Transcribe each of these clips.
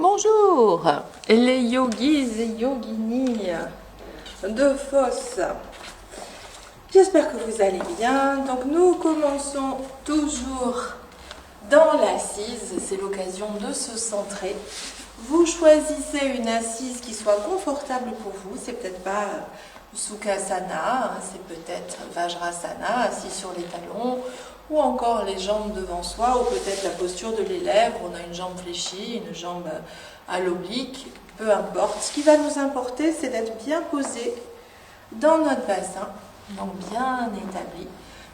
Bonjour les yogis et yoginis de Foss. J'espère que vous allez bien. Donc nous commençons toujours dans l'assise. C'est l'occasion de se centrer. Vous choisissez une assise qui soit confortable pour vous. C'est peut-être pas Sukhasana, c'est peut-être Vajrasana, assis sur les talons, ou encore les jambes devant soi, ou peut-être la posture de l'élève, on a une jambe fléchie, une jambe à l'oblique, peu importe. Ce qui va nous importer, c'est d'être bien posé dans notre bassin, donc bien établi.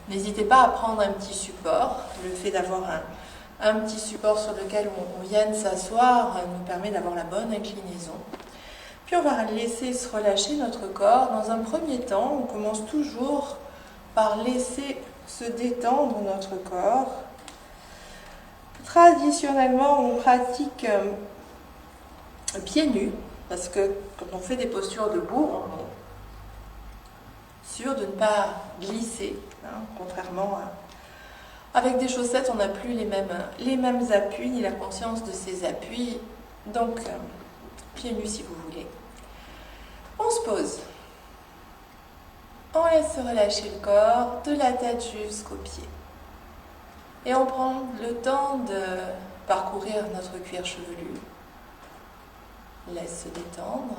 N'hésitez pas à prendre un petit support. Le fait d'avoir un petit support sur lequel on vienne s'asseoir nous permet d'avoir la bonne inclinaison. Puis on va laisser se relâcher notre corps. Dans un premier temps, on commence toujours par laisser se détendre notre corps. Traditionnellement, on pratique pieds nus, parce que quand on fait des postures debout, on est sûr de ne pas glisser, contrairement à... Avec des chaussettes, on n'a plus les mêmes appuis, ni la conscience de ces appuis. Donc, pieds nus si vous voulez. On se pose. On laisse se relâcher le corps, de la tête jusqu'aux pieds. Et on prend le temps de parcourir notre cuir chevelu. Laisse se détendre.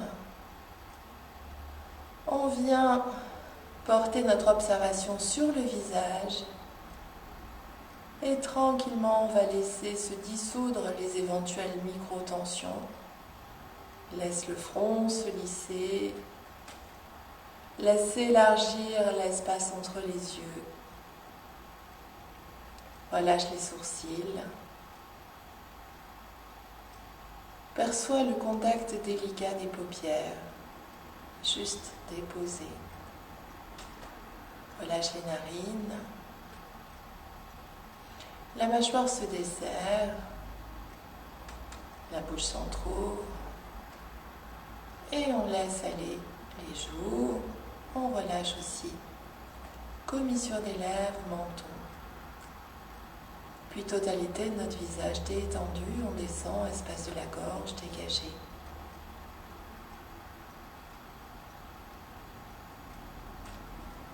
On vient porter notre observation sur le visage. Et tranquillement, on va laisser se dissoudre les éventuelles micro-tensions. Laisse le front se lisser. Laisse élargir l'espace entre les yeux. Relâche les sourcils. Perçois le contact délicat des paupières, juste déposé. Relâche les narines. La mâchoire se desserre. La bouche s'entrouvre. Et on laisse aller les joues. On relâche aussi. Commissure des lèvres, menton. Puis totalité de notre visage détendu, on descend, espace de la gorge dégagé.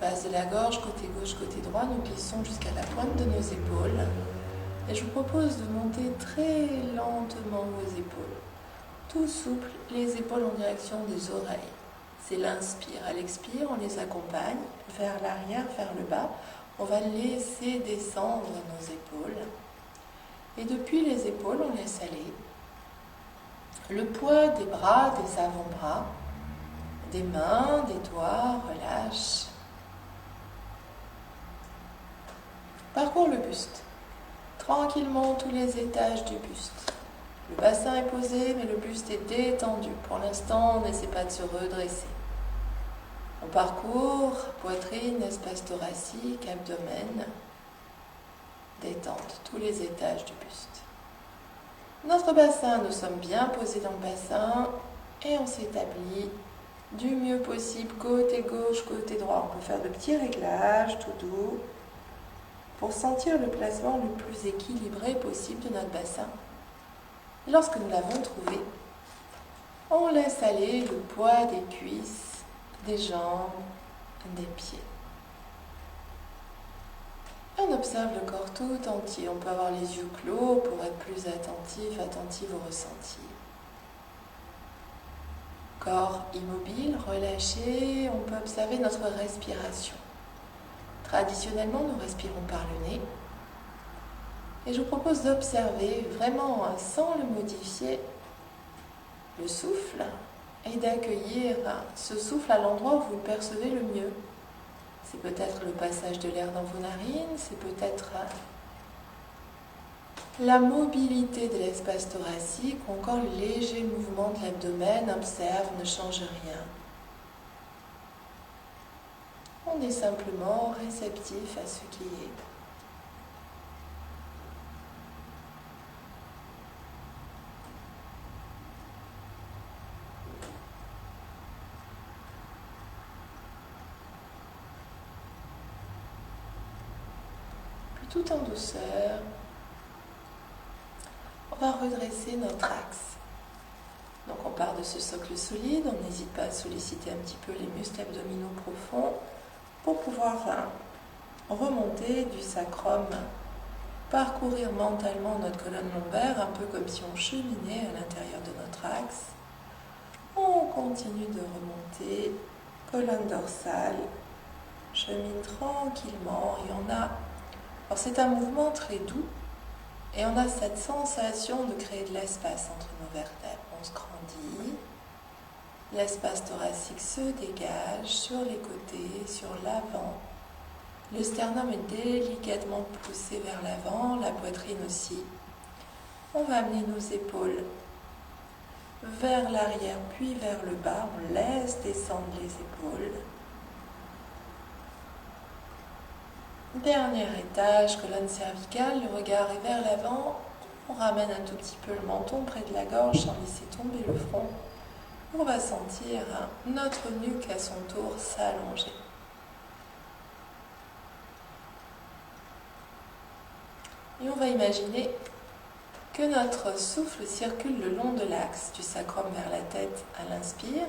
Base de la gorge, côté gauche, côté droit, nous glissons jusqu'à la pointe de nos épaules. Et je vous propose de monter très lentement vos épaules. Tout souple, les épaules en direction des oreilles. C'est l'inspire. À l'expire, on les accompagne vers l'arrière, vers le bas. On va laisser descendre nos épaules. Et depuis les épaules, on laisse aller le poids des bras, des avant-bras, des mains, des doigts, relâche. Parcours le buste. Tranquillement, tous les étages du buste. Le bassin est posé, mais le buste est détendu. Pour l'instant, on n'essaie pas de se redresser. On parcourt poitrine, espace thoracique, abdomen, détente, tous les étages du buste. Notre bassin, nous sommes bien posés dans le bassin et on s'établit du mieux possible, côté gauche, côté droit. On peut faire de petits réglages, tout doux, pour sentir le placement le plus équilibré possible de notre bassin. Lorsque nous l'avons trouvé, on laisse aller le poids des cuisses, des jambes, des pieds. On observe le corps tout entier. On peut avoir les yeux clos pour être plus attentif aux ressentis. Corps immobile, relâché, on peut observer notre respiration. Traditionnellement, nous respirons par le nez. Et je vous propose d'observer vraiment, sans le modifier, le souffle et d'accueillir ce souffle à l'endroit où vous le percevez le mieux. C'est peut-être le passage de l'air dans vos narines, c'est peut-être la mobilité de l'espace thoracique ou encore le léger mouvement de l'abdomen. Observe, ne change rien. On est simplement réceptif à ce qui est. Tout en douceur, on va redresser notre axe. Donc on part de ce socle solide, on n'hésite pas à solliciter un petit peu les muscles abdominaux profonds pour pouvoir remonter du sacrum, parcourir mentalement notre colonne lombaire, un peu comme si on cheminait à l'intérieur de notre axe. On continue de remonter, colonne dorsale, chemine tranquillement et on a... Alors c'est un mouvement très doux et on a cette sensation de créer de l'espace entre nos vertèbres. On se grandit, l'espace thoracique se dégage sur les côtés, sur l'avant. Le sternum est délicatement poussé vers l'avant, la poitrine aussi. On va amener nos épaules vers l'arrière puis vers le bas. On laisse descendre les épaules. Dernier étage, colonne cervicale, le regard est vers l'avant. On ramène un tout petit peu le menton près de la gorge sans laisser tomber le front. On va sentir notre nuque à son tour s'allonger. Et on va imaginer que notre souffle circule le long de l'axe du sacrum vers la tête à l'inspire,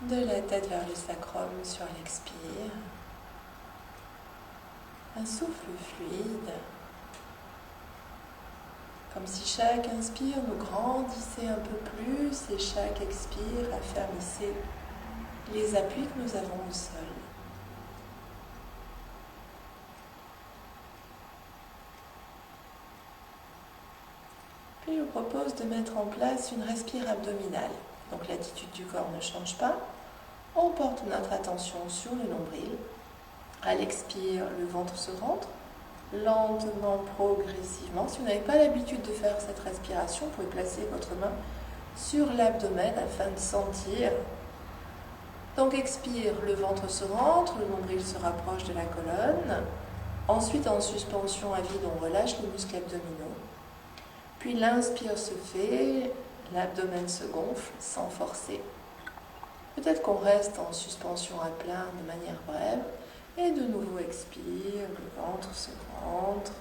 de la tête vers le sacrum sur l'expire. Un souffle fluide, comme si chaque inspire nous grandissait un peu plus et chaque expire affermissait les appuis que nous avons au sol. Puis je vous propose de mettre en place une respire abdominale. Donc l'attitude du corps ne change pas. On porte notre attention sur le nombril. À l'expire, le ventre se rentre, lentement, progressivement. Si vous n'avez pas l'habitude de faire cette respiration, vous pouvez placer votre main sur l'abdomen afin de sentir. Donc expire, le ventre se rentre, le nombril se rapproche de la colonne. Ensuite, en suspension à vide, on relâche les muscles abdominaux. Puis l'inspire se fait, l'abdomen se gonfle sans forcer. Peut-être qu'on reste en suspension à plein de manière brève. Et de nouveau expire, le ventre se rentre.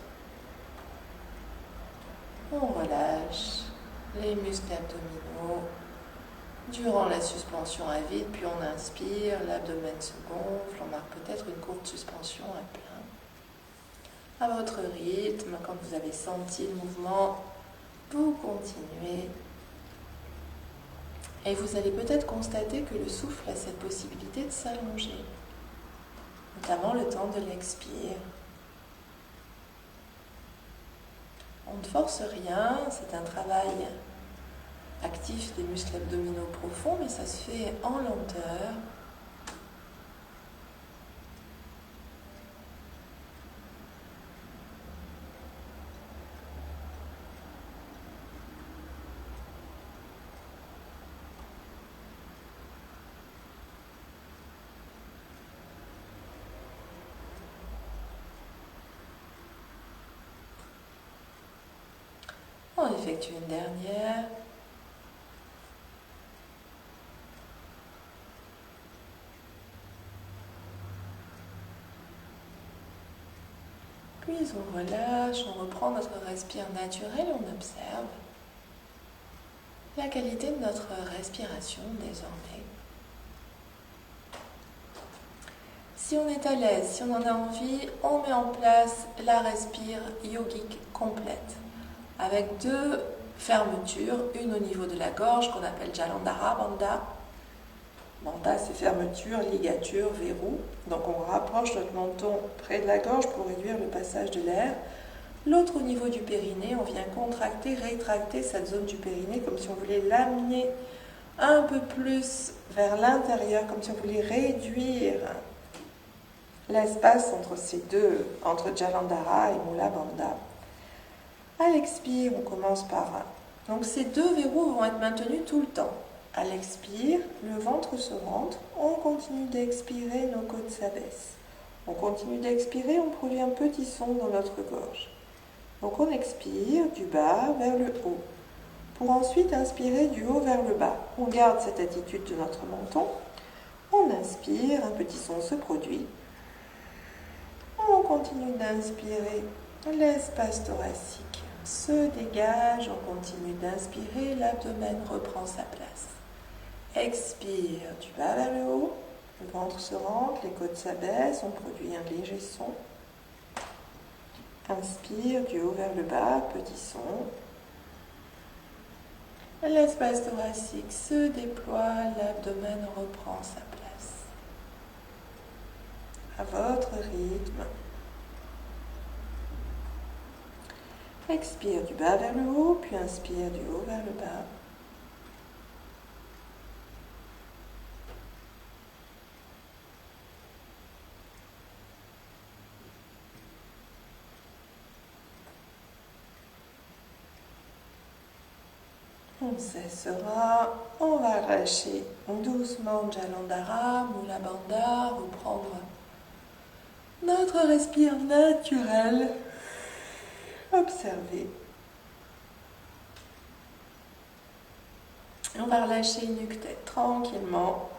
On relâche les muscles abdominaux durant la suspension à vide, puis on inspire, l'abdomen se gonfle, on marque peut-être une courte suspension à plein. À votre rythme, quand vous avez senti le mouvement, vous continuez. Et vous allez peut-être constater que le souffle a cette possibilité de s'allonger, notamment le temps de l'expire. On ne force rien, c'est un travail actif des muscles abdominaux profonds, mais ça se fait en lenteur. On effectue une dernière. Puis on relâche, on reprend notre respire naturel et on observe la qualité de notre respiration désormais. Si on est à l'aise, si on en a envie, on met en place la respire yogique complète, avec deux fermetures, une au niveau de la gorge qu'on appelle Jalandhara Bandha. Bandha, c'est fermeture, ligature, verrou. Donc on rapproche notre menton près de la gorge pour réduire le passage de l'air. L'autre au niveau du périnée, on vient contracter, rétracter cette zone du périnée comme si on voulait l'amener un peu plus vers l'intérieur, comme si on voulait réduire l'espace entre ces deux, entre Jalandhara et Mula Bandha. À l'expire, on commence par un. Donc ces deux verrous vont être maintenus tout le temps. À l'expire, le ventre se rentre, on continue d'expirer, nos côtes s'abaissent. On continue d'expirer, on produit un petit son dans notre gorge. Donc on expire du bas vers le haut, pour ensuite inspirer du haut vers le bas. On garde cette attitude de notre menton, on inspire, un petit son se produit. On continue d'inspirer, l'espace thoracique se se dégage. On continue d'inspirer, l'abdomen reprend sa place. Expire du bas vers le haut, le ventre se rentre, les côtes s'abaissent, on produit un léger son. Inspire du haut vers le bas, petit son. L'espace thoracique se déploie, l'abdomen reprend sa place. À votre rythme. Expire du bas vers le haut, puis inspire du haut vers le bas. On cessera, on va lâcher doucement Jalandhara, Mula Bandha, reprendre notre respire naturel. Observez. On va relâcher nuque-tête tranquillement,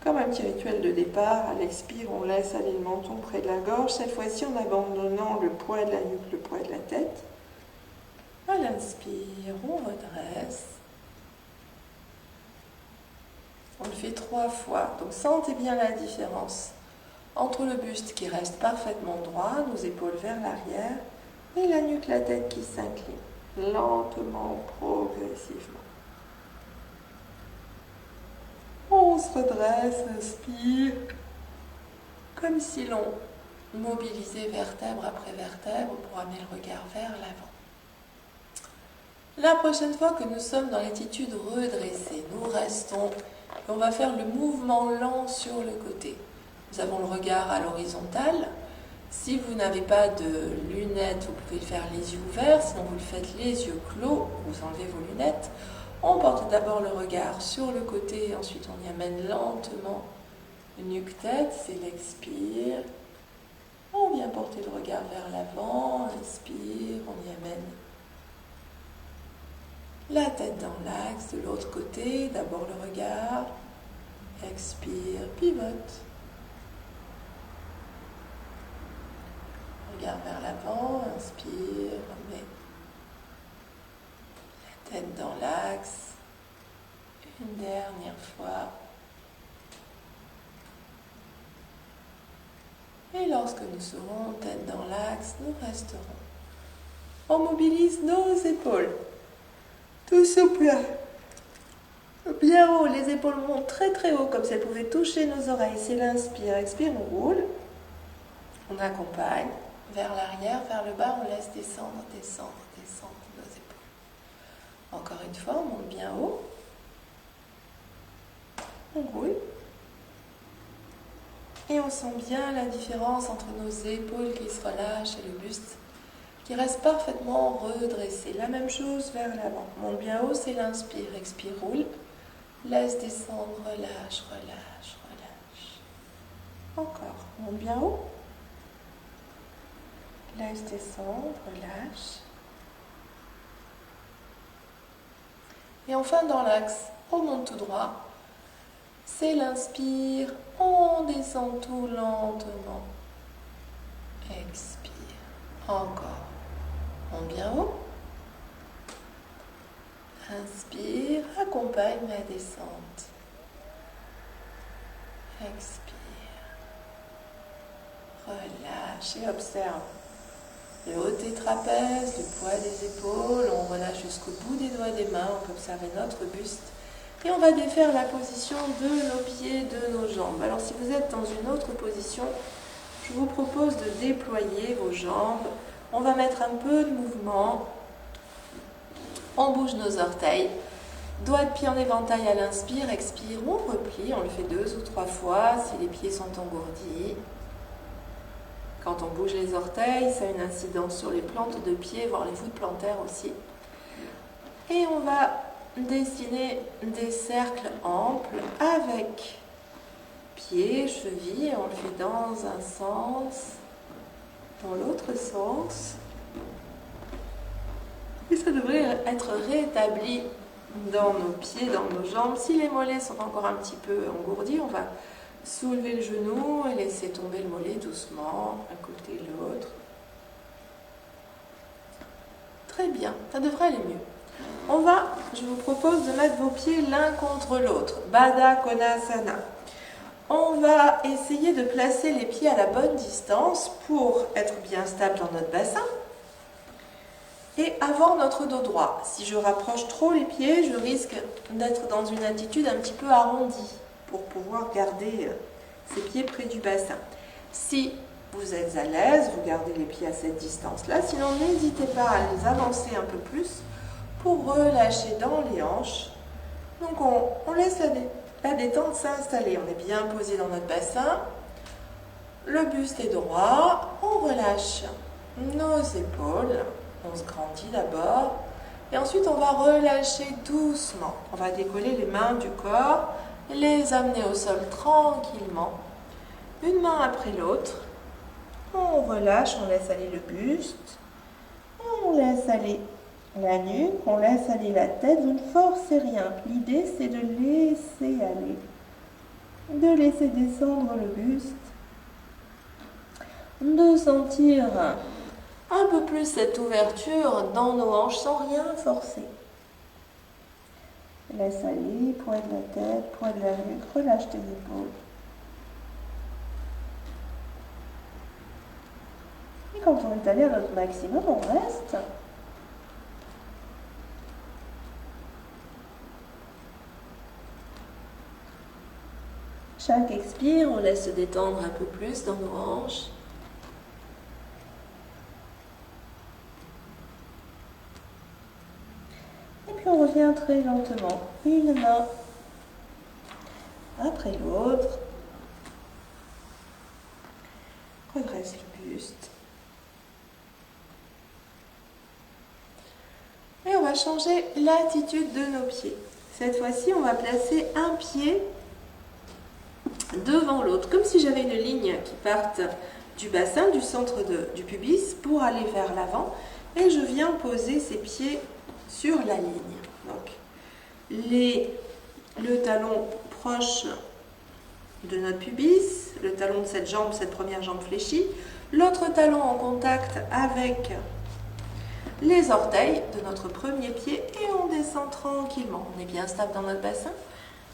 comme un petit rituel de départ. À l'expire, on laisse aller le menton près de la gorge, cette fois-ci en abandonnant le poids de la nuque, le poids de la tête. À l'inspire, on redresse. On le fait 3 fois. Donc sentez bien la différence entre le buste qui reste parfaitement droit, nos épaules vers l'arrière, et la nuque, la tête qui s'incline, lentement, progressivement. On se redresse, inspire, comme si l'on mobilisait vertèbre après vertèbre pour amener le regard vers l'avant. La prochaine fois que nous sommes dans l'attitude redressée, nous restons et on va faire le mouvement lent sur le côté. Nous avons le regard à l'horizontale. Si vous n'avez pas de lunettes, vous pouvez le faire les yeux ouverts. Sinon, vous le faites les yeux clos, vous enlevez vos lunettes. On porte d'abord le regard sur le côté et ensuite on y amène lentement nuque-tête, c'est l'expire. On vient porter le regard vers l'avant, inspire, on y amène la tête dans l'axe, de l'autre côté, d'abord le regard, expire, pivote. Regard vers l'avant, inspire, on met la tête dans l'axe. Une dernière fois. Et lorsque nous serons tête dans l'axe, nous resterons. On mobilise nos épaules. Tout souple. Bien haut, les épaules montent très très haut, comme si elles pouvaient toucher nos oreilles. C'est l'inspire, expire, on roule. On accompagne vers l'arrière, vers le bas, on laisse descendre, descendre, descendre nos épaules. Encore une fois, on monte bien haut. On roule. Et on sent bien la différence entre nos épaules qui se relâchent et le buste qui reste parfaitement redressé. La même chose vers l'avant. Monte bien haut, c'est l'inspire. Expire, roule. Laisse descendre, relâche, relâche, relâche. Encore. Monte bien haut. Laisse descendre, relâche. Et enfin, dans l'axe, on monte tout droit. C'est l'inspire. On descend tout lentement. Expire. Encore. Monte bien haut. Inspire, accompagne la descente. Expire. Relâche et observe. Le haut des trapèzes, le poids des épaules, on relâche jusqu'au bout des doigts des mains, on peut observer notre buste. Et on va défaire la position de nos pieds, de nos jambes. Alors si vous êtes dans une autre position, je vous propose de déployer vos jambes. On va mettre un peu de mouvement. On bouge nos orteils. Doigts de pied en éventail à l'inspire, expire, on replie. On le fait 2 ou 3 fois si les pieds sont engourdis. Quand on bouge les orteils, ça a une incidence sur les plantes de pied, voire les voûtes plantaires aussi. Et on va dessiner des cercles amples avec pieds, chevilles. On le fait dans un sens, dans l'autre sens. Et ça devrait être rétabli dans nos pieds, dans nos jambes. Si les mollets sont encore un petit peu engourdis, on va soulever le genou et laisser tomber le mollet doucement, un côté et l'autre. Très Très bien, ça devrait aller mieux. Je vous propose de mettre vos pieds l'un contre l'autre. Baddha Konasana. On va essayer de placer les pieds à la bonne distance pour être bien stable dans notre bassin et avoir notre dos droit. Si je rapproche trop les pieds, je risque d'être dans une attitude un petit peu arrondie pour pouvoir garder ses pieds près du bassin. Si vous êtes à l'aise, vous gardez les pieds à cette distance-là. Sinon, n'hésitez pas à les avancer un peu plus pour relâcher dans les hanches. Donc, on laisse la détente s'installer. On est bien posé dans notre bassin. Le buste est droit. On relâche nos épaules. On se grandit d'abord. Et ensuite, on va relâcher doucement. On va décoller les mains du corps, les amener au sol tranquillement. Une main après l'autre. On relâche, on laisse aller le buste. On laisse aller la nuque, on laisse aller la tête, vous ne forcez rien. L'idée, c'est de laisser aller, de laisser descendre le buste, de sentir un peu plus cette ouverture dans nos hanches sans rien forcer. Laisse aller, poids de la tête, poids de la nuque, relâche tes épaules. Et quand on est allé à notre maximum, on reste. Chaque expire, on laisse se détendre un peu plus dans nos hanches. Et puis on revient très lentement, une main après l'autre. Redresse le buste. Et on va changer l'attitude de nos pieds. Cette fois-ci, on va placer un pied devant l'autre, comme si j'avais une ligne qui parte du bassin, du centre du pubis pour aller vers l'avant, et je viens poser ces pieds sur la ligne. Donc, le talon proche de notre pubis, le talon de cette jambe, cette première jambe fléchie, l'autre talon en contact avec les orteils de notre premier pied, et on descend tranquillement. On est bien stable dans notre bassin,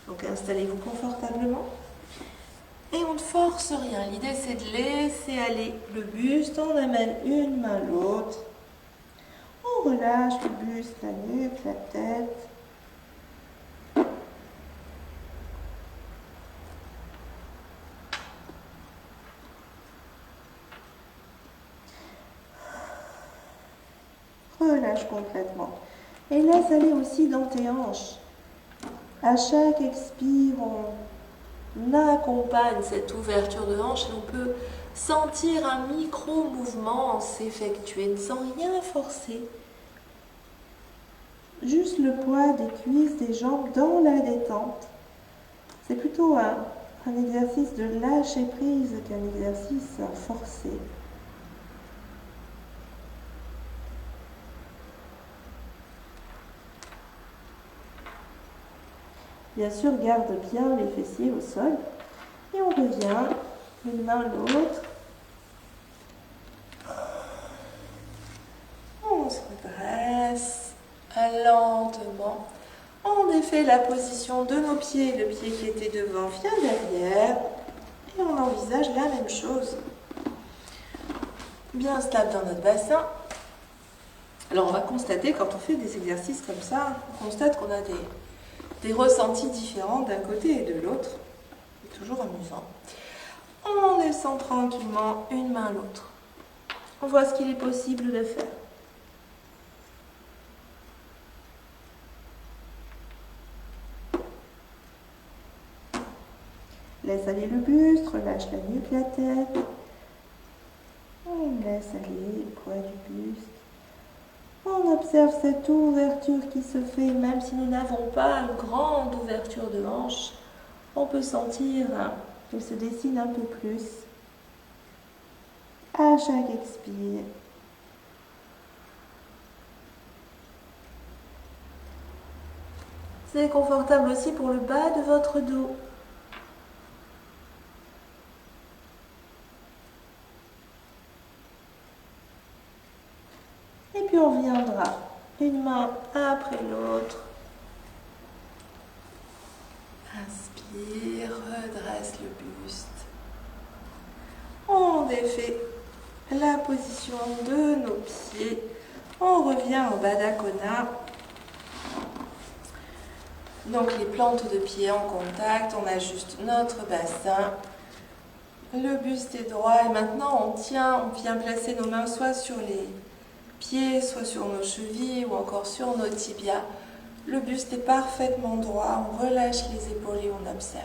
donc installez-vous confortablement. Et on ne force rien. L'idée, c'est de laisser aller le buste. On amène une main l'autre. On relâche le buste, la nuque, la tête. Relâche complètement. Et laisse aller aussi dans tes hanches. À chaque expire, on accompagne cette ouverture de hanche et on peut sentir un micro-mouvement s'effectuer sans rien forcer. Juste le poids des cuisses, des jambes dans la détente. C'est plutôt un exercice de lâcher prise qu'un exercice forcé. Bien sûr, garde bien les fessiers au sol. Et on revient, une main l'autre. On se redresse lentement. On défait la position de nos pieds. Le pied qui était devant vient derrière. Et on envisage la même chose. Bien stable dans notre bassin. Alors on va constater, quand on fait des exercices comme ça, on constate qu'on a des ressentis différents d'un côté et de l'autre. C'est toujours amusant. On descend tranquillement une main à l'autre. On voit ce qu'il est possible de faire. Laisse aller le buste, relâche la nuque, la tête. On laisse aller le poids du buste. On observe cette ouverture qui se fait, même si nous n'avons pas une grande ouverture de hanche. On peut sentir qu'elle se dessine un peu plus à chaque expire. C'est confortable aussi pour le bas de votre dos. Et puis on reviendra une main après l'autre. Inspire, redresse le buste. On défait la position de nos pieds. On revient au Baddha Kona. Donc les plantes de pied en contact, on ajuste notre bassin. Le buste est droit et maintenant on vient placer nos mains soit sur les pieds, soit sur nos chevilles ou encore sur nos tibias. Le buste est parfaitement droit, on relâche les épaules et on observe.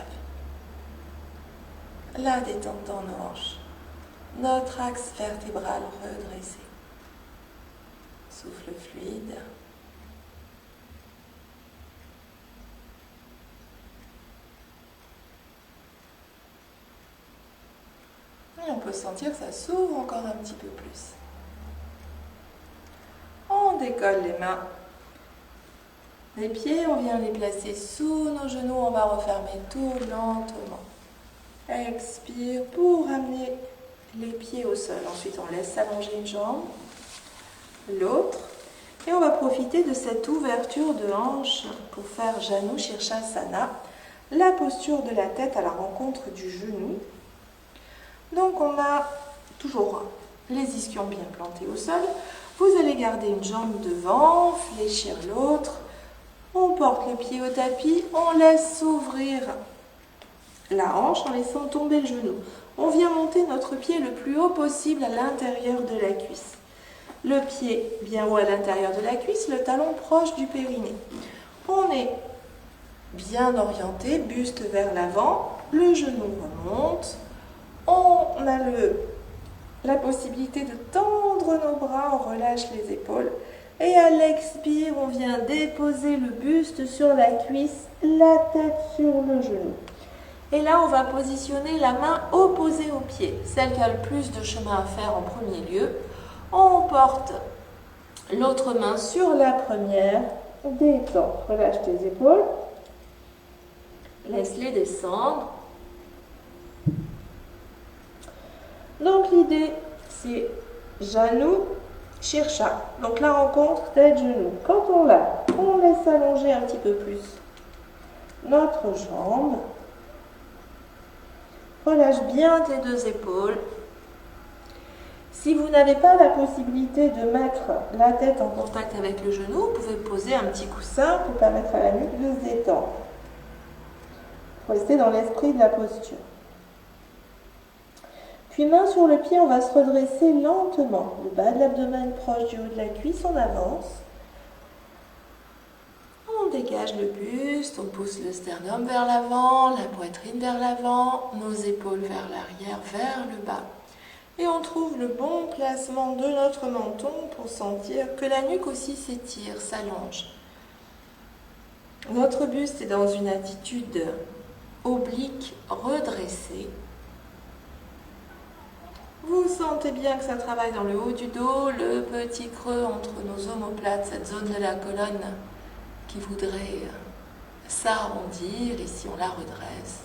La détente dans nos hanches. Notre axe vertébral redressé. Souffle fluide. Et on peut sentir que ça s'ouvre encore un petit peu plus. On décolle les mains. Les pieds, on vient les placer sous nos genoux. On va refermer tout lentement. Expire pour ramener les pieds au sol. Ensuite, on laisse s'allonger une jambe, l'autre. Et on va profiter de cette ouverture de hanche pour faire Janu Shirshasana, la posture de la tête à la rencontre du genou. Donc, on a toujours les ischions bien plantés au sol. Vous allez garder une jambe devant, fléchir l'autre. On porte le pied au tapis, on laisse s'ouvrir la hanche en laissant tomber le genou. On vient monter notre pied le plus haut possible à l'intérieur de la cuisse. Le pied bien haut à l'intérieur de la cuisse, le talon proche du périnée. On est bien orienté, buste vers l'avant, le genou remonte. On a la possibilité de tendre nos bras, on relâche les épaules. Et à l'expire, on vient déposer le buste sur la cuisse, la tête sur le genou. Et là, on va positionner la main opposée au pied, celle qui a le plus de chemin à faire en premier lieu. On porte l'autre main sur la première, détend, relâche tes épaules, laisse-les descendre. Donc l'idée, c'est Janu Shirsha, donc la rencontre tête-genou. Quand on l'a, on laisse allonger un petit peu plus notre jambe. Relâche bien tes deux épaules. Si vous n'avez pas la possibilité de mettre la tête en contact avec le genou, vous pouvez poser un petit coussin pour permettre à la nuque de se détendre. Il faut rester dans l'esprit de la posture. Puis main sur le pied, on va se redresser lentement. Le bas de l'abdomen proche du haut de la cuisse, on avance. On dégage le buste, on pousse le sternum vers l'avant, la poitrine vers l'avant, nos épaules vers l'arrière, vers le bas. Et on trouve le bon placement de notre menton pour sentir que la nuque aussi s'étire, s'allonge. Notre buste est dans une attitude oblique, redressée. Vous sentez bien que ça travaille dans le haut du dos, le petit creux entre nos omoplates, cette zone de la colonne qui voudrait s'arrondir. Ici, on la redresse.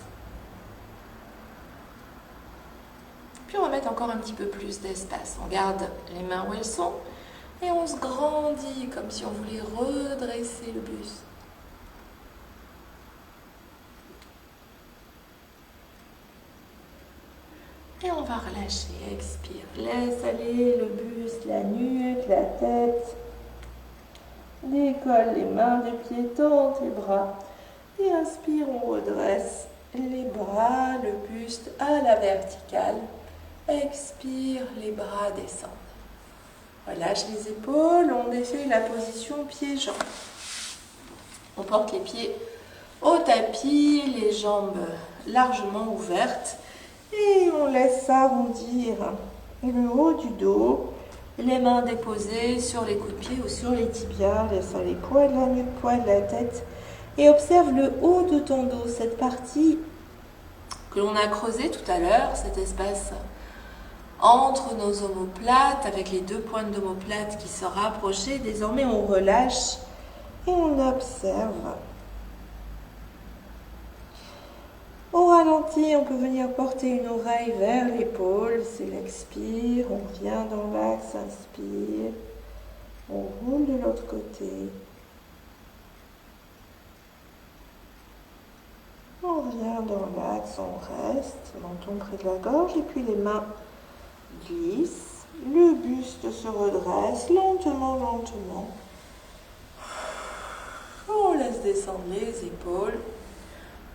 Puis on va mettre encore un petit peu plus d'espace. On garde les mains où elles sont et on se grandit comme si on voulait redresser le buste. Et on va relâcher, expire. Laisse aller le buste, la nuque, la tête. Décolle les mains des pieds, tends tes bras. Et inspire, on redresse les bras, le buste à la verticale. Expire, les bras descendent. Relâche les épaules, on défait la position pieds-jambes. On porte les pieds au tapis, les jambes largement ouvertes. Et on laisse s'arrondir le haut du dos, les mains déposées sur les coudes de pied ou sur les tibias, laisse les poids de la nuque, poids de la tête. Et observe le haut de ton dos, cette partie que l'on a creusée tout à l'heure, cet espace entre nos omoplates, avec les deux pointes d'omoplate qui se rapprochaient. Désormais, on relâche et on observe. Au ralenti, on peut venir porter une oreille vers l'épaule, c'est l'expire, on vient dans l'axe, inspire, On roule de l'autre côté. On revient dans l'axe, on reste, menton près de la gorge et puis les mains glissent. Le buste se redresse lentement, lentement. On laisse descendre les épaules.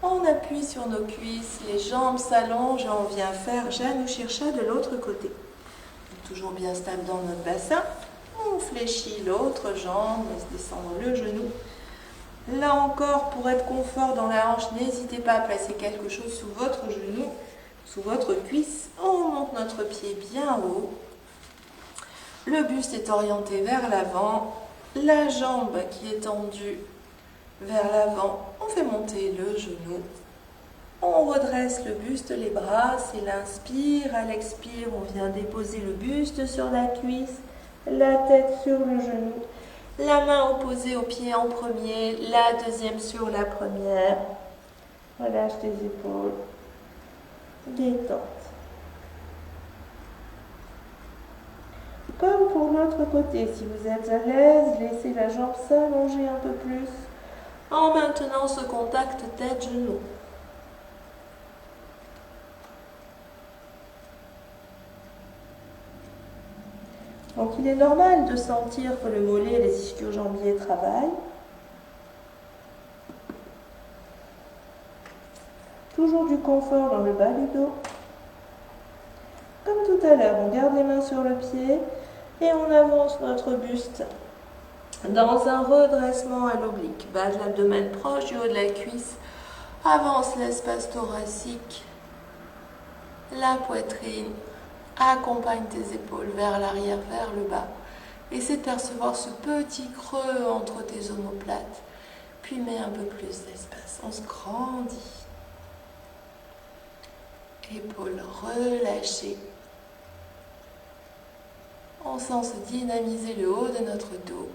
On appuie sur nos cuisses, les jambes s'allongent et on vient faire Janu Shirsha de l'autre côté. Toujours bien stable dans notre bassin. On fléchit l'autre jambe, laisse descendre le genou. Là encore, pour être confort dans la hanche, n'hésitez pas à placer quelque chose sous votre genou, sous votre cuisse. On monte notre pied bien haut. Le buste est orienté vers l'avant. La jambe qui est tendue vers l'avant, on fait monter le genou. On redresse le buste, les bras, c'est l'inspire. À l'expire, on vient déposer le buste sur la cuisse, la tête sur le genou. La main opposée au pied en premier, la deuxième sur la première. Relâche tes épaules. Détente. Comme pour l'autre côté, si vous êtes à l'aise, laissez la jambe s'allonger un peu plus en maintenant ce contact tête-genou. Donc il est normal de sentir que le mollet et les ischio-jambiers travaillent. Toujours du confort dans le bas du dos. Comme tout à l'heure, on garde les mains sur le pied et on avance notre buste dans un redressement à l'oblique. Bas de l'abdomen proche du haut de la cuisse. Avance l'espace thoracique. La poitrine. Accompagne tes épaules vers l'arrière, vers le bas. Essaie de percevoir ce petit creux entre tes omoplates. Puis mets un peu plus d'espace. On se grandit. Épaules relâchées. On sent se dynamiser le haut de notre dos.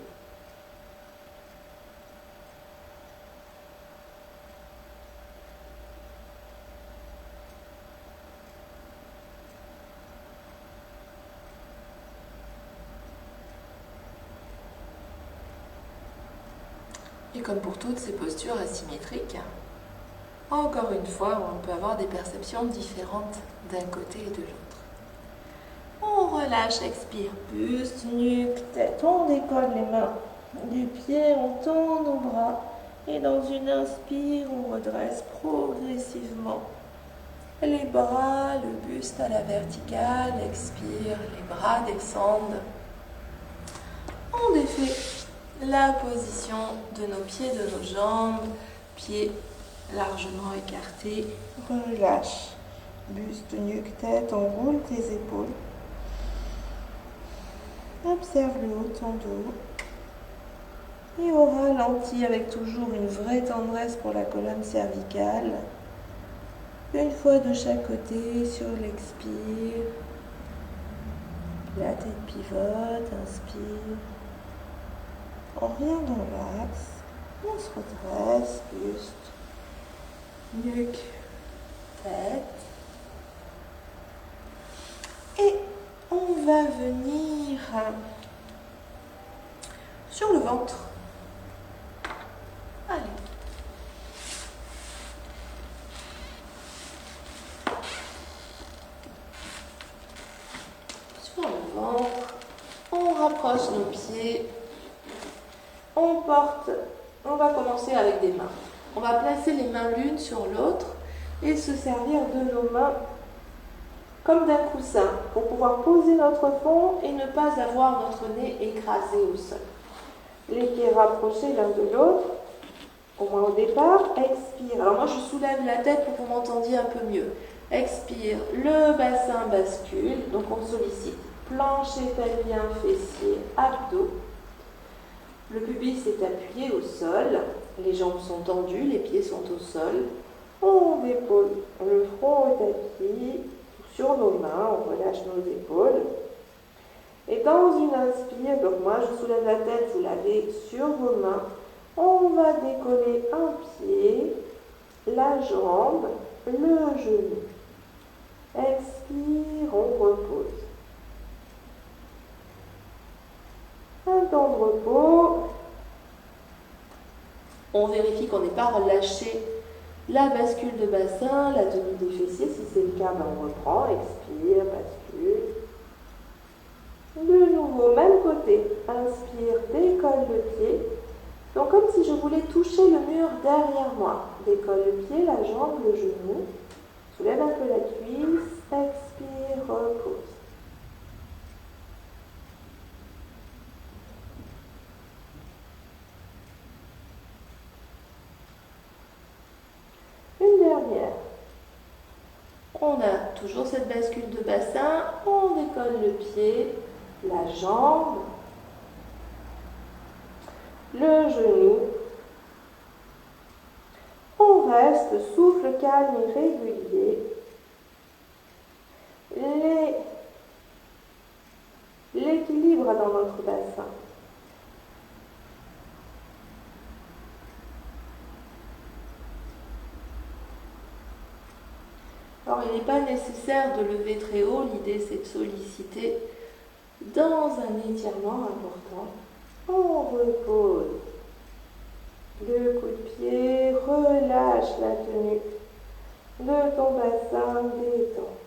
Et comme pour toutes ces postures asymétriques, encore une fois, on peut avoir des perceptions différentes d'un côté et de l'autre. On relâche, expire, buste, nuque, tête. On décolle les mains du pied, on tend nos bras. Et dans une inspire, on redresse progressivement les bras, le buste à la verticale. Expire, les bras descendent. On défait la position de nos pieds, de nos jambes, pieds largement écartés. Relâche, buste, nuque, tête, on roule tes épaules. Observe le haut de ton dos. Et au ralenti, avec toujours une vraie tendresse pour la colonne cervicale. Une fois de chaque côté sur l'expire. La tête pivote, inspire. On revient dans l'axe. On se redresse, buste, nuque, tête. Et on va venir sur le ventre. Allez. Sur le ventre, on rapproche nos pieds. On va commencer avec des mains. On va placer les mains l'une sur l'autre et se servir de nos mains comme d'un coussin pour pouvoir poser notre fond et ne pas avoir notre nez écrasé au sol. Les pieds rapprochés l'un de l'autre, au moins au départ. Expire. Alors moi je soulève la tête pour que vous m'entendiez un peu mieux. Expire, le bassin bascule, donc on sollicite plancher pelvien, fessier, abdos. Le pubis est appuyé au sol, les jambes sont tendues, les pieds sont au sol. On dépose le front au tapis, sur nos mains, on relâche nos épaules. Et dans une inspire, donc moi je soulève la tête, vous l'avez sur vos mains. On va décoller un pied, la jambe, le genou. Expire, on repose. Un temps de repos. On vérifie qu'on n'ait pas relâché la bascule de bassin, la tenue des fessiers. Si c'est le cas, on reprend, expire, bascule. De nouveau, même côté. Inspire, décolle le pied. Donc comme si je voulais toucher le mur derrière moi. Décolle le pied, la jambe, le genou. Soulève un peu la cuisse. Expire, repose. Une dernière. On a toujours cette bascule de bassin. On décolle le pied, la jambe, le genou. On reste, souffle calme et régulier. L'équilibre dans notre bassin. Alors, il n'est pas nécessaire de lever très haut. L'idée, c'est de solliciter dans un étirement important. On repose. Le coup de pied, relâche la tenue de ton bassin, détente.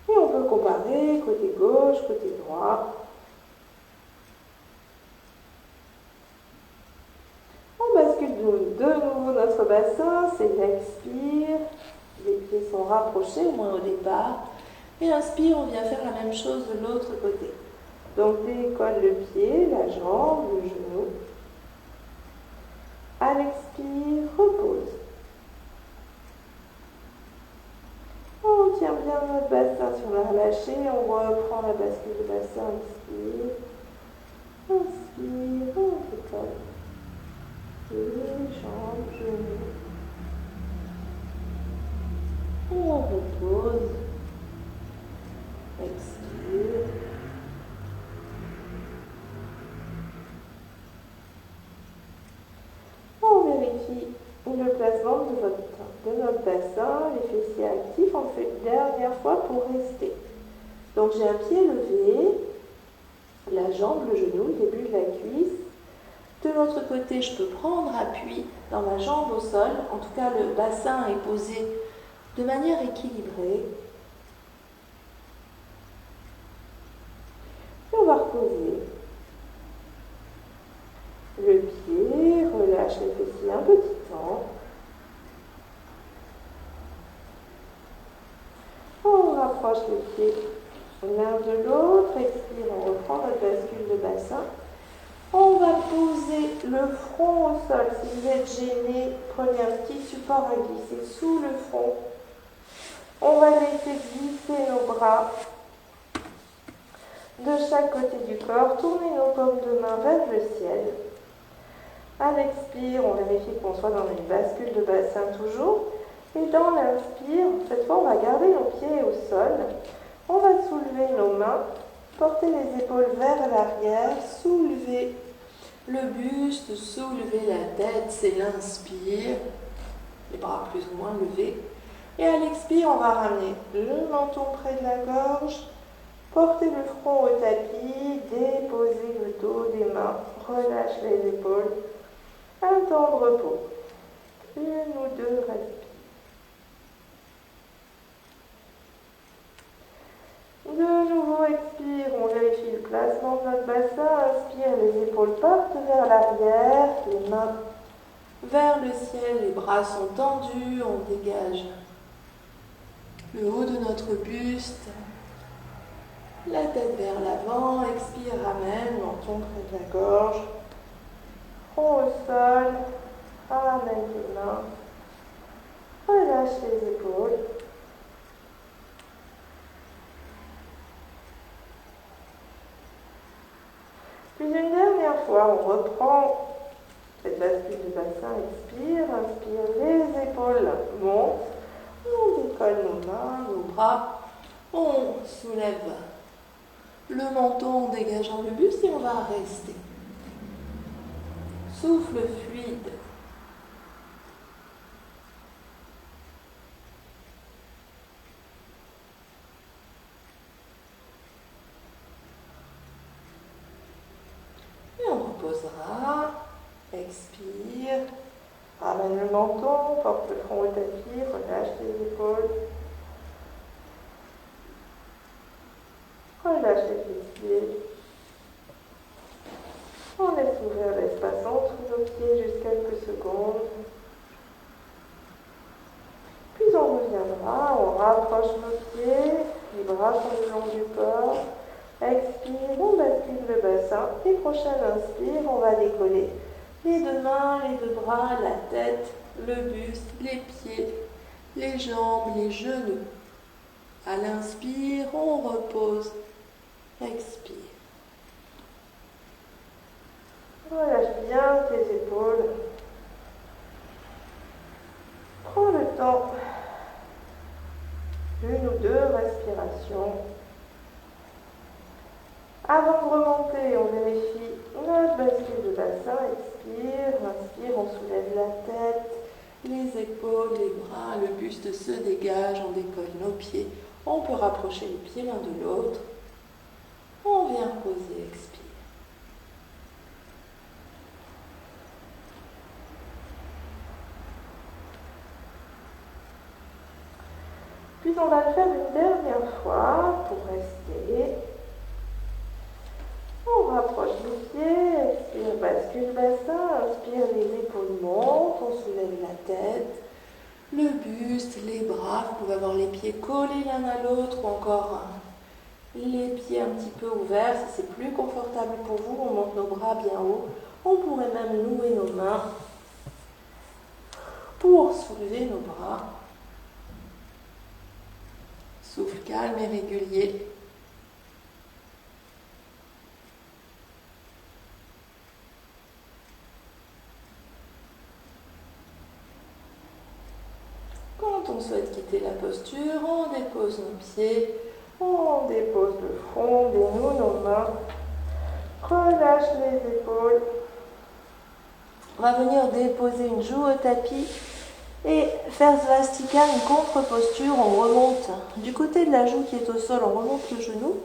Et on peut comparer côté gauche, côté droit. On bascule de nouveau notre bassin, c'est l'expire. Les pieds sont rapprochés, au moins au départ. Et inspire, on vient faire la même chose de l'autre côté. Donc décolle le pied, la jambe, le genou. À l'expire, repose. On tient bien notre bassin si on l'a relâché. On reprend la bascule de bassin, expire. Inspire, on décolle. Pieds, jambes, genoux. On repose. Expire. On vérifie le placement de notre bassin, les fessiers actifs. On le fait une dernière fois pour rester. Donc j'ai un pied levé, la jambe, le genou, le début de la cuisse. De l'autre côté, je peux prendre appui dans ma jambe au sol. En tout cas, le bassin est posé de manière équilibrée. Et on va reposer le pied, relâche les fessiers un petit temps. On rapproche les pieds l'un de l'autre, expire, on reprend notre bascule de bassin. On va poser le front au sol. Si vous êtes gêné, prenez un petit support à glisser sous le front. On va laisser glisser nos bras de chaque côté du corps. Tournez nos paumes de main vers le ciel. À l'expire, on vérifie qu'on soit dans une bascule de bassin toujours. Et dans l'inspire, cette fois, on va garder nos pieds au sol. On va soulever nos mains, porter les épaules vers l'arrière, soulever le buste, soulever la tête, c'est l'inspire. Les bras plus ou moins levés. Et à l'expire, on va ramener le menton près de la gorge, porter le front au tapis, déposer le dos des mains, relâche les épaules. Un temps de repos. Une ou deux respires. De nouveau, expire, on vérifie le placement de notre bassin. Inspire, les épaules partent vers l'arrière, les mains vers le ciel, les bras sont tendus, on dégage le haut de notre buste, la tête vers l'avant, expire, ramène, menton près de la gorge, front au sol, ramène les mains, relâche les épaules. Puis une dernière fois, on reprend cette bascule du bassin, expire, inspire, les épaules montent, on décolle nos mains, nos bras, on soulève le menton en dégageant le buste et on va rester. Souffle fluide. reposera. Expire. Ramène le menton, porte le front au tapis, relâche les épaules. Relâche les pieds. On laisse ouvrir l'espace entre nos pieds juste quelques secondes. Puis on reviendra, on rapproche nos pieds, les bras sont le long du corps. Expire, on bascule le bassin. Et prochaine inspire, on va décoller les deux mains, les deux bras, la tête, le buste, les pieds, les jambes, les genoux. À l'inspire, on repose. Expire. Relâche bien tes épaules. Prends le temps. Une ou deux respirations. Avant de remonter, on vérifie notre bascule de bassin. Expire, inspire, on soulève la tête, les épaules, les bras, le buste se dégage, on décolle nos pieds. On peut rapprocher les pieds l'un de l'autre. On vient poser, expire. Puis on va le faire une dernière fois pour rester. On rapproche les pieds, expire, bascule bassin, inspire, les épaules montent, on soulève la tête, le buste, les bras, vous pouvez avoir les pieds collés l'un à l'autre ou encore les pieds un petit peu ouverts, si c'est plus confortable pour vous, on monte nos bras bien haut. On pourrait même nouer nos mains pour soulever nos bras. Souffle calme et régulier. Quand on souhaite quitter la posture, on dépose nos pieds, on dépose le front, dénoue nos mains, relâche les épaules. On va venir déposer une joue au tapis et faire Svastika, une contre-posture. On remonte du côté de la joue qui est au sol, on remonte le genou,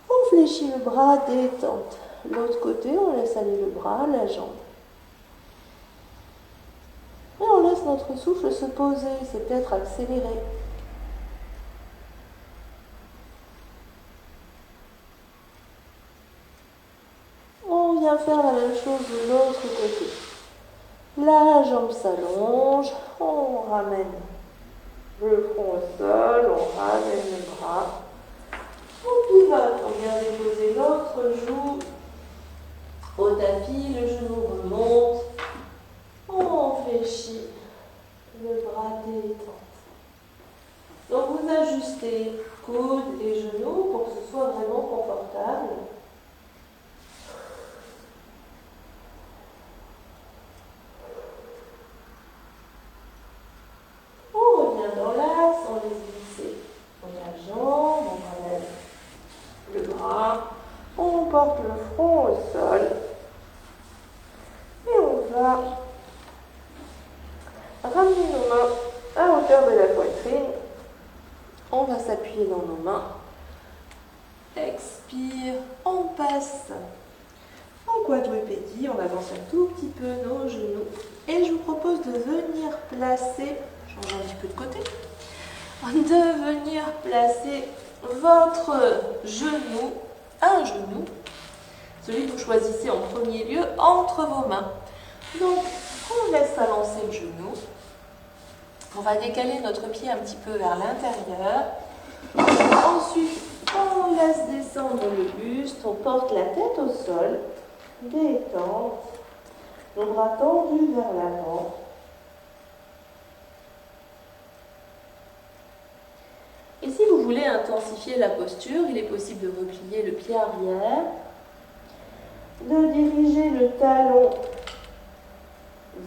on fléchit le bras, détente. L'autre côté, on laisse aller le bras, la jambe. Et on laisse notre souffle se poser, c'est peut-être accéléré. On vient faire la même chose de l'autre côté. La jambe s'allonge, on ramène le front au sol, on ramène les bras. On pivote, on vient déposer l'autre joue au tapis, le genou remonte, on fléchit le bras détente. Donc vous ajustez coudes et genoux pour que ce soit vraiment confortable. On revient dans l'axe, on laisse glisser la jambe, on relève le bras, on porte le front au sol et on va ramener nos mains à hauteur de la poitrine. On va s'appuyer dans nos mains. Expire, on passe en quadrupédie, on avance un tout petit peu nos genoux. Et je vous propose de venir placer, change un petit peu de côté, de venir placer votre genou, un genou, celui que vous choisissez en premier lieu, entre vos mains. Donc, on laisse avancer le genou. On va décaler notre pied un petit peu vers l'intérieur. Ensuite, on laisse descendre le buste, on porte la tête au sol, détente, nos bras tendus vers l'avant. Et si vous voulez intensifier la posture, il est possible de replier le pied arrière, de diriger le talon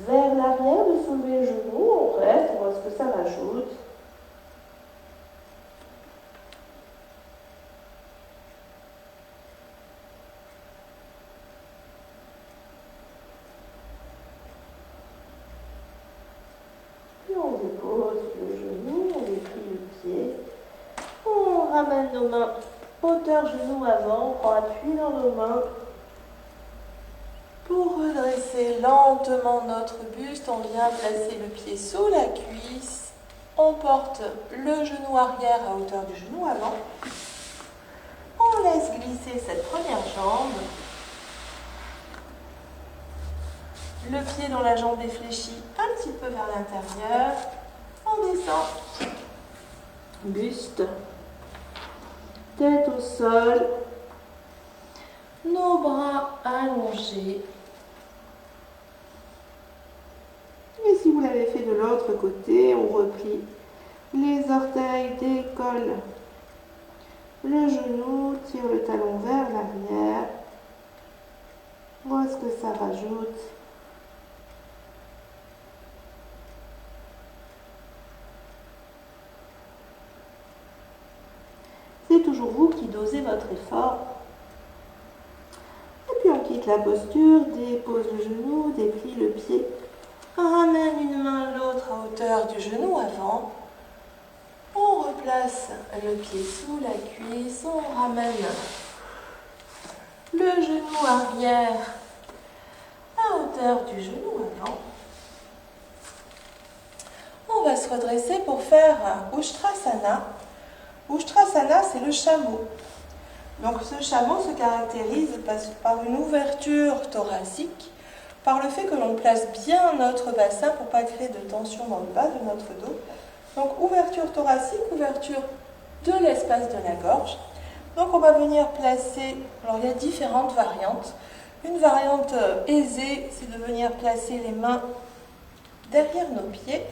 vers l'arrière, de soulever le genou, on reste, on voit ce que ça rajoute. Puis on dépose le genou, on déplie le pied, on ramène nos mains hauteur genou avant, on prend appui dans nos mains pour redresser lentement notre buste. On vient placer le pied sous la cuisse. On porte le genou arrière à hauteur du genou avant. On laisse glisser cette première jambe. Le pied dans la jambe est fléchi un petit peu vers l'intérieur. On descend. Buste. Tête au sol. Nos bras allongés. Et si vous l'avez fait de l'autre côté, on replie les orteils, décolle le genou, tire le talon vers l'arrière. Voir ce que ça rajoute. C'est toujours vous qui dosez votre effort. Et puis on quitte la posture, dépose le genou, déplie le pied. Ramène une main à l'autre à hauteur du genou avant. On replace le pied sous la cuisse. On ramène le genou arrière à hauteur du genou avant. On va se redresser pour faire Ustrasana. Ustrasana, c'est le chameau. Donc ce chameau se caractérise par une ouverture thoracique, par le fait que l'on place bien notre bassin pour ne pas créer de tension dans le bas de notre dos. Donc ouverture thoracique, ouverture de l'espace de la gorge. Donc on va venir placer, alors il y a différentes variantes. Une variante aisée, c'est de venir placer les mains derrière nos pieds.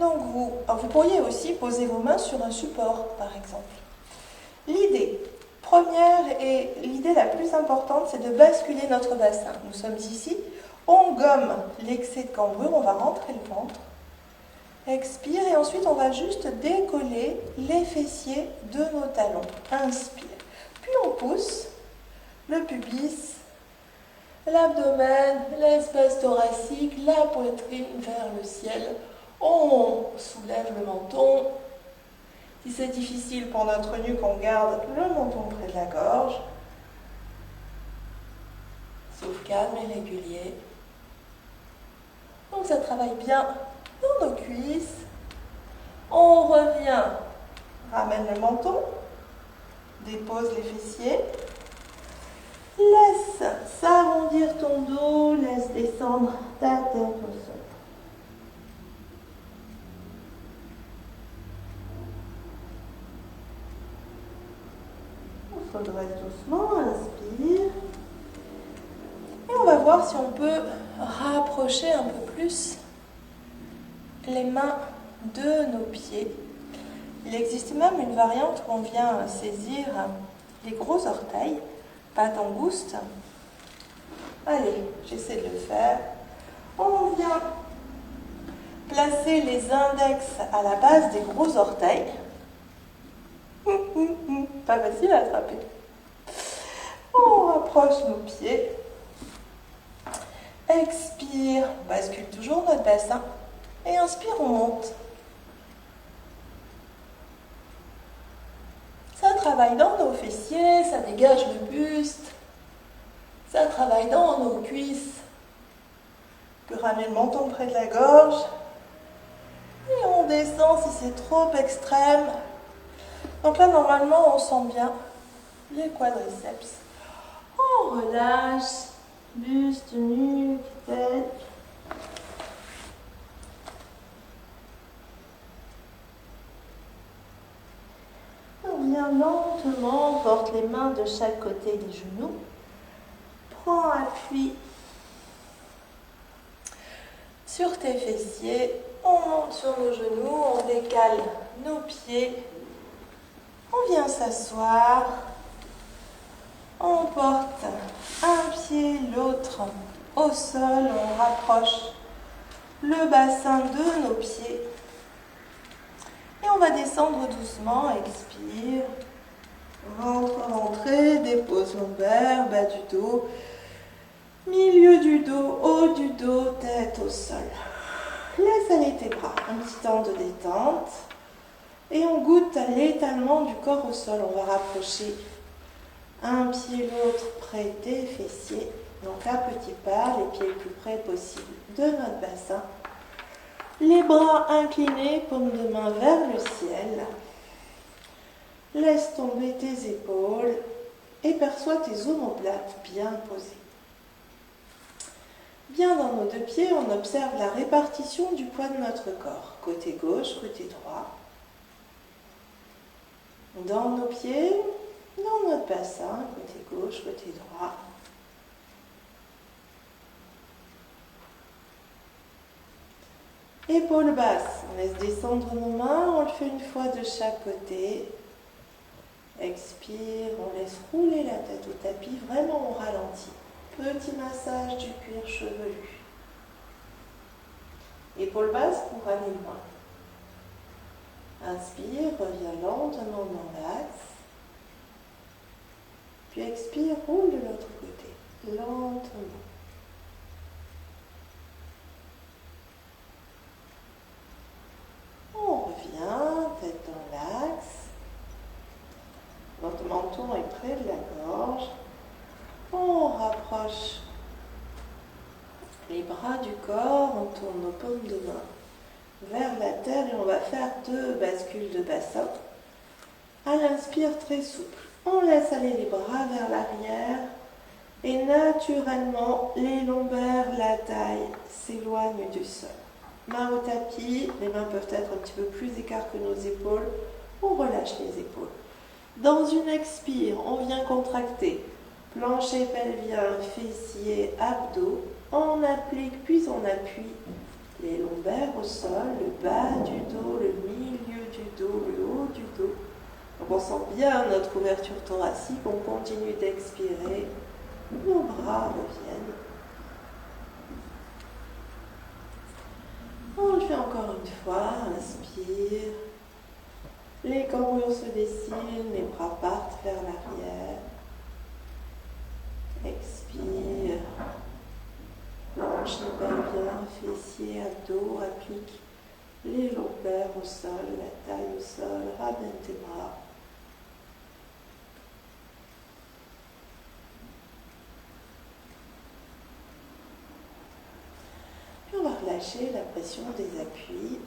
Donc vous pourriez aussi poser vos mains sur un support, par exemple. L'idée première et l'idée la plus importante, c'est de basculer notre bassin. Nous sommes ici, on gomme l'excès de cambrure, on va rentrer le ventre. Expire et ensuite on va juste décoller les fessiers de nos talons. Inspire. Puis on pousse le pubis, l'abdomen, l'espace thoracique, la poitrine vers le ciel. On soulève le menton. Si c'est difficile pour notre nuque, on garde le menton près de la gorge. Souffle calme et régulier. Donc ça travaille bien dans nos cuisses. On revient, ramène le menton, dépose les fessiers. Laisse s'arrondir ton dos, laisse descendre ta tête au sol. On se redresse doucement, inspire. Et on va voir si on peut rapprocher un peu plus les mains de nos pieds. Il existe même une variante où on vient saisir les gros orteils, pattes angoustes. Allez, j'essaie de le faire. On vient placer les index à la base des gros orteils. Pas facile à attraper. On rapproche nos pieds. Expire, on bascule toujours notre bassin. Et inspire, on monte. Ça travaille dans nos fessiers, ça dégage le buste. Ça travaille dans nos cuisses. On peut ramener le menton près de la gorge. Et on descend si c'est trop extrême. Donc là, normalement, on sent bien les quadriceps. On relâche, buste, nuque, tête. On vient lentement, porte les mains de chaque côté des genoux. Prends appui sur tes fessiers. On monte sur nos genoux, on décale nos pieds. On vient s'asseoir. On porte un pied, l'autre au sol. On rapproche le bassin de nos pieds. Et on va descendre doucement. Expire. Ventre rentré, dépose lombaire, bas du dos. Milieu du dos, haut du dos, tête au sol. Laisse aller tes bras. Un petit temps de détente. Et on goûte à l'étalement du corps au sol. On va rapprocher Un pied, l'autre près des fessiers. Donc à petits pas, les pieds le plus près possible de notre bassin. Les bras inclinés, paume de main vers le ciel. Laisse tomber tes épaules et perçois tes omoplates bien posées. Bien dans nos deux pieds, on observe la répartition du poids de notre corps. Côté gauche, côté droit. Dans nos pieds, dans notre bassin, côté gauche, côté droit. Épaules basses, on laisse descendre nos mains, on le fait une fois de chaque côté. Expire, on laisse rouler la tête au tapis, vraiment on ralentit. Petit massage du cuir chevelu. Épaules basses pour aller loin. Inspire, reviens lentement dans l'axe. Puis expire, roule de l'autre côté, lentement. On revient, tête dans l'axe. Notre menton est près de la gorge. On rapproche les bras du corps, on tourne nos paumes de main vers la terre et on va faire 2 bascules de bassin. À l'inspire, très souple. On laisse aller les bras vers l'arrière et naturellement, les lombaires, la taille s'éloignent du sol. Mains au tapis, les mains peuvent être un petit peu plus écartes que nos épaules. On relâche les épaules. Dans une expire, on vient contracter plancher pelvien, fessiers, abdos. On applique puis on appuie les lombaires au sol, le bas du dos, le milieu du dos, le haut du dos. Donc on sent bien notre ouverture thoracique, on continue d'expirer, nos bras reviennent. On le fait encore une fois, inspire. Les cambrures se dessinent, les bras partent vers l'arrière. Expire. Plancher pelvien, fessiers, abdos, applique les lombaires au sol, la taille au sol, ramène tes bras. Puis on va relâcher la pression des appuis.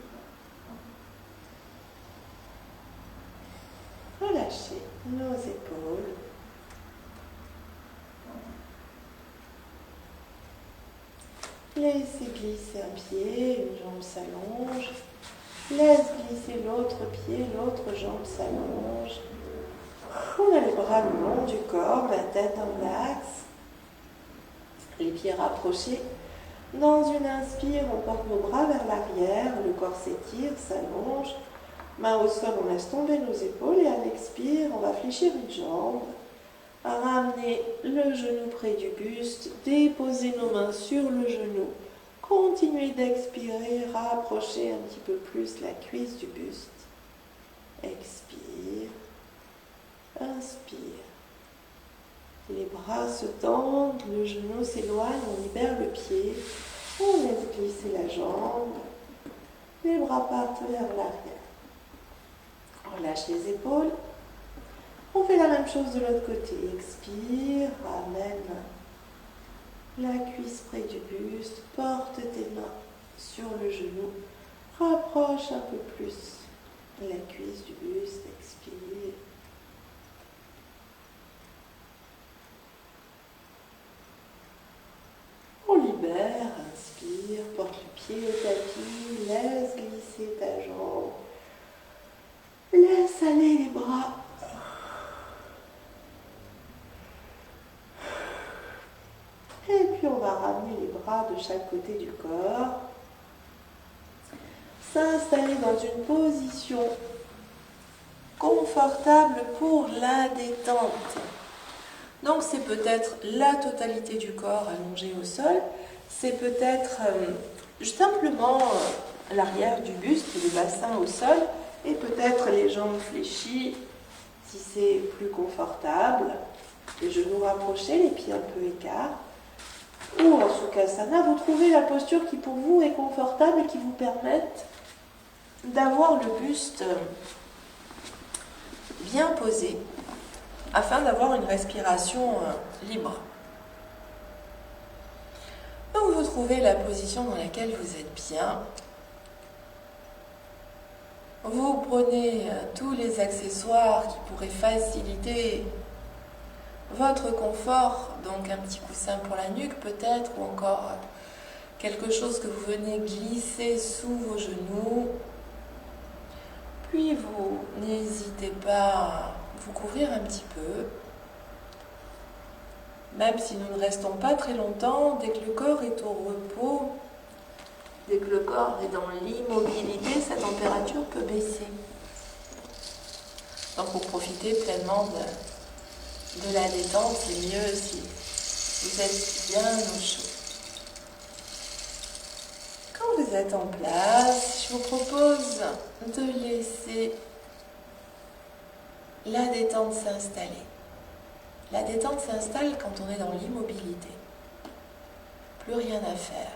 Relâcher nos épaules. Laissez glisser un pied, une jambe s'allonge. Laisse glisser l'autre pied, l'autre jambe s'allonge. On a les bras le long du corps, la tête dans l'axe. Les pieds rapprochés. Dans une inspire, on porte nos bras vers l'arrière, le corps s'étire, s'allonge. Main au sol, on laisse tomber nos épaules et à l'expire, on va fléchir une jambe. Ramener le genou près du buste, déposer nos mains sur le genou. Continuez d'expirer, rapprochez un petit peu plus la cuisse du buste. Expire, inspire. Les bras se tendent, le genou s'éloigne, on libère le pied. On laisse glisser la jambe. Les bras partent vers l'arrière. On relâche les épaules. On fait la même chose de l'autre côté. Expire, ramène la cuisse près du buste, porte tes mains sur le genou, rapproche un peu plus la cuisse du buste, expire. On libère, inspire, porte le pied au tapis, laisse glisser ta jambe, laisse aller les bras. Et puis on va ramener les bras de chaque côté du corps. S'installer dans une position confortable pour la détente. Donc c'est peut-être la totalité du corps allongé au sol. C'est peut-être simplement l'arrière du buste, le bassin au sol. Et peut-être les jambes fléchies si c'est plus confortable. Les genoux rapprochés, les pieds un peu écarts. Ou en Sukhasana, vous trouvez la posture qui pour vous est confortable et qui vous permette d'avoir le buste bien posé. afin d'avoir une respiration libre. Donc vous trouvez la position dans laquelle vous êtes bien. Vous prenez tous les accessoires qui pourraient faciliter votre confort, donc un petit coussin pour la nuque peut-être, ou encore quelque chose que vous venez glisser sous vos genoux. Puis vous n'hésitez pas à vous couvrir un petit peu. Même si nous ne restons pas très longtemps, dès que le corps est au repos, dès que le corps est dans l'immobilité, sa température peut baisser. Donc pour profiter pleinement de la détente, c'est mieux si vous êtes bien au chaud. Quand vous êtes en place, je vous propose de laisser la détente s'installer. La détente s'installe quand on est dans l'immobilité. Plus rien à faire.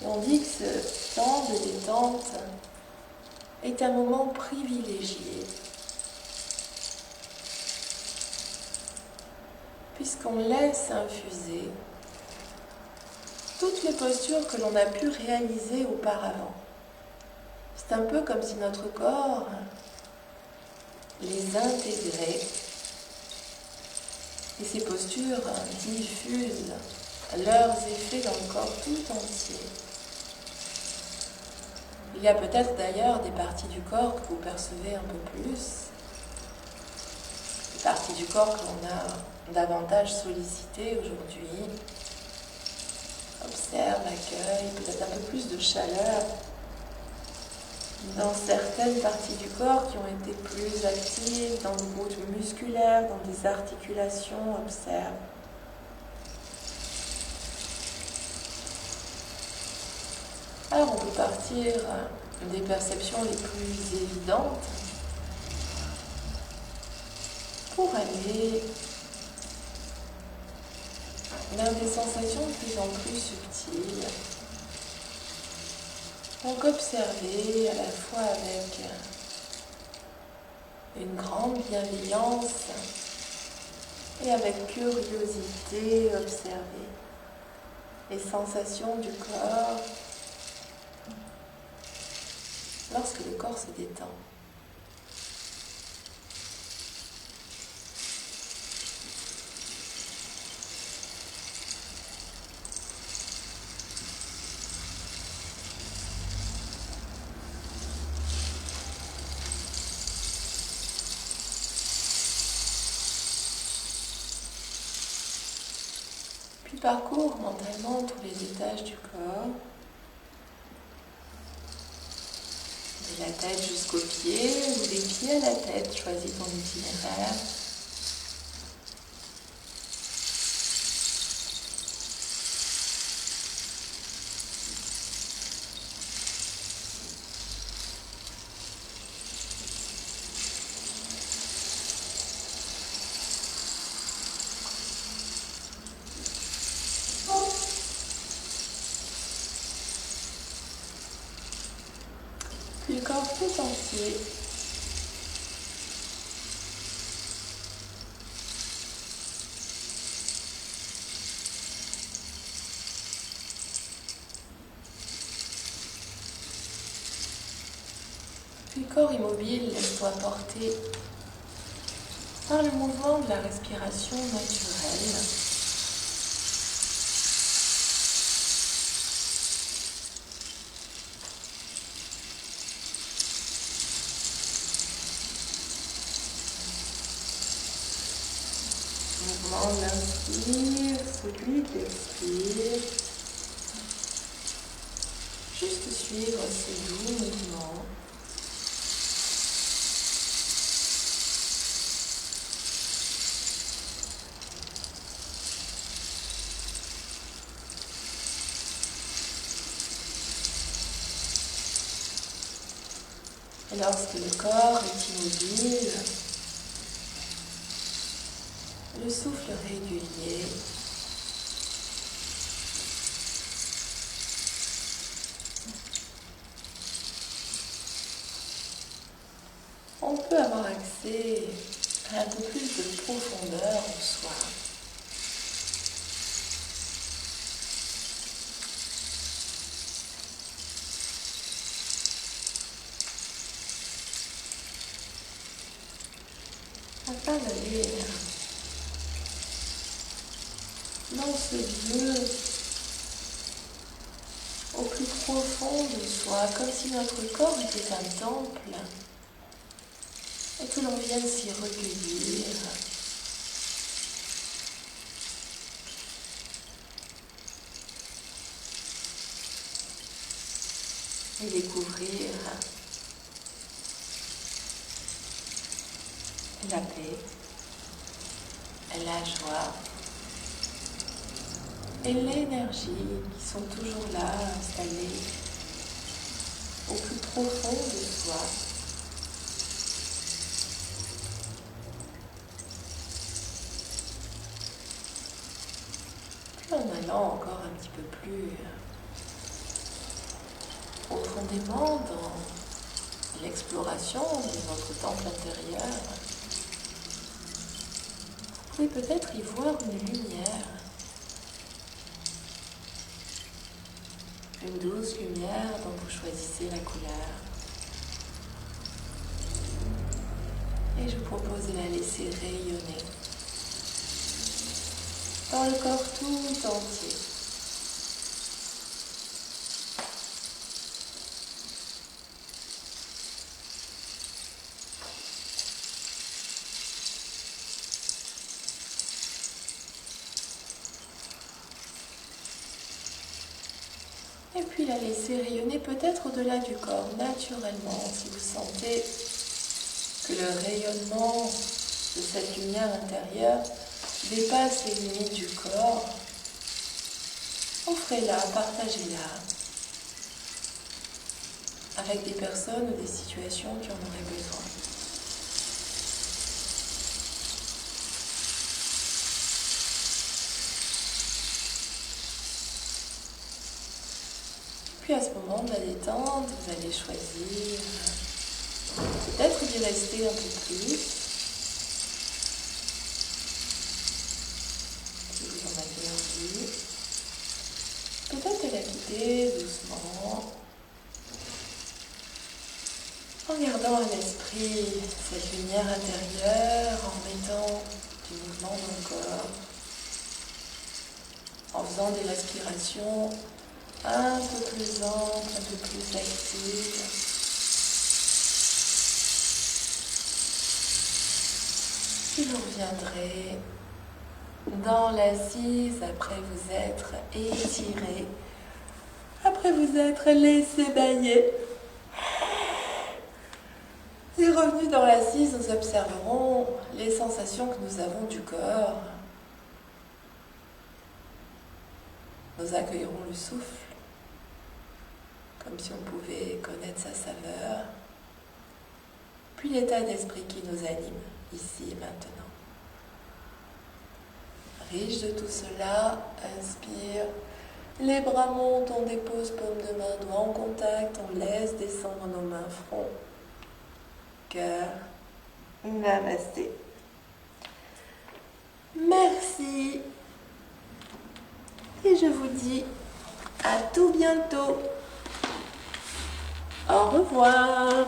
Et on dit que ce temps de détente est un moment privilégié, puisqu'on laisse infuser toutes les postures que l'on a pu réaliser auparavant. C'est un peu comme si notre corps les intégrait et ces postures diffusent leurs effets dans le corps tout entier. Il y a peut-être d'ailleurs des parties du corps que vous percevez un peu plus, des parties du corps que l'on a davantage sollicitées aujourd'hui. Observe, accueille, peut-être un peu plus de chaleur dans certaines parties du corps qui ont été plus actives, dans le groupe musculaire, dans des articulations. Observe. Alors on peut partir des perceptions les plus évidentes pour aller vers des sensations de plus en plus subtiles. Donc observer à la fois avec une grande bienveillance et avec curiosité, observer les sensations du corps lorsque le corps se détend. Puis parcours mentalement tous les étages du corps, de la tête jusqu'aux pieds ou des pieds à la tête, choisis ton itinéraire. Puis le corps tout entier. Puis le corps immobile, laisse-toi porter par le mouvement de la respiration naturelle. Mouvement de l'inspire, celui de l'expire. Juste suivre ces doux mouvements. Et lorsque le corps est immobile, le souffle régulier, on peut avoir accès un peu plus de profondeur en soi. Afin d'aller dans ce lieu au plus profond de soi, comme si notre corps était un temple et que l'on vienne s'y recueillir et découvrir la paix, la joie et l'énergie qui sont toujours là, installées au plus profond de soi. Puis en allant encore un petit peu plus profondément dans l'exploration de votre temple intérieur, vous pouvez peut-être y voir une lumière. Une douce lumière dont vous choisissez la couleur. Et je vous propose de la laisser rayonner dans le corps tout entier. Et puis la laisser rayonner peut-être au-delà du corps, naturellement, si vous sentez que le rayonnement de cette lumière intérieure dépasse les limites du corps. Offrez-la, partagez-la avec des personnes ou des situations qui en auraient besoin. Puis à ce moment de la détente, vous allez choisir peut-être d'y rester un peu plus, si vous en avez envie. Peut-être de la quitter doucement, en gardant à l'esprit cette lumière intérieure, en mettant du mouvement dans le corps, en faisant des respirations un peu plus amples, un peu plus actives. Puis vous reviendrez dans l'assise après vous être étiré, après vous être laissé bailler. Et revenu dans l'assise, nous observerons les sensations que nous avons du corps. Nous accueillerons le souffle, comme si on pouvait connaître sa saveur. Puis l'état d'esprit qui nous anime, ici et maintenant. Riche de tout cela, inspire. Les bras montent, on dépose paume de main, doigts en contact, on laisse descendre nos mains, front, cœur. Namasté. Merci. Et je vous dis à tout bientôt. Au revoir.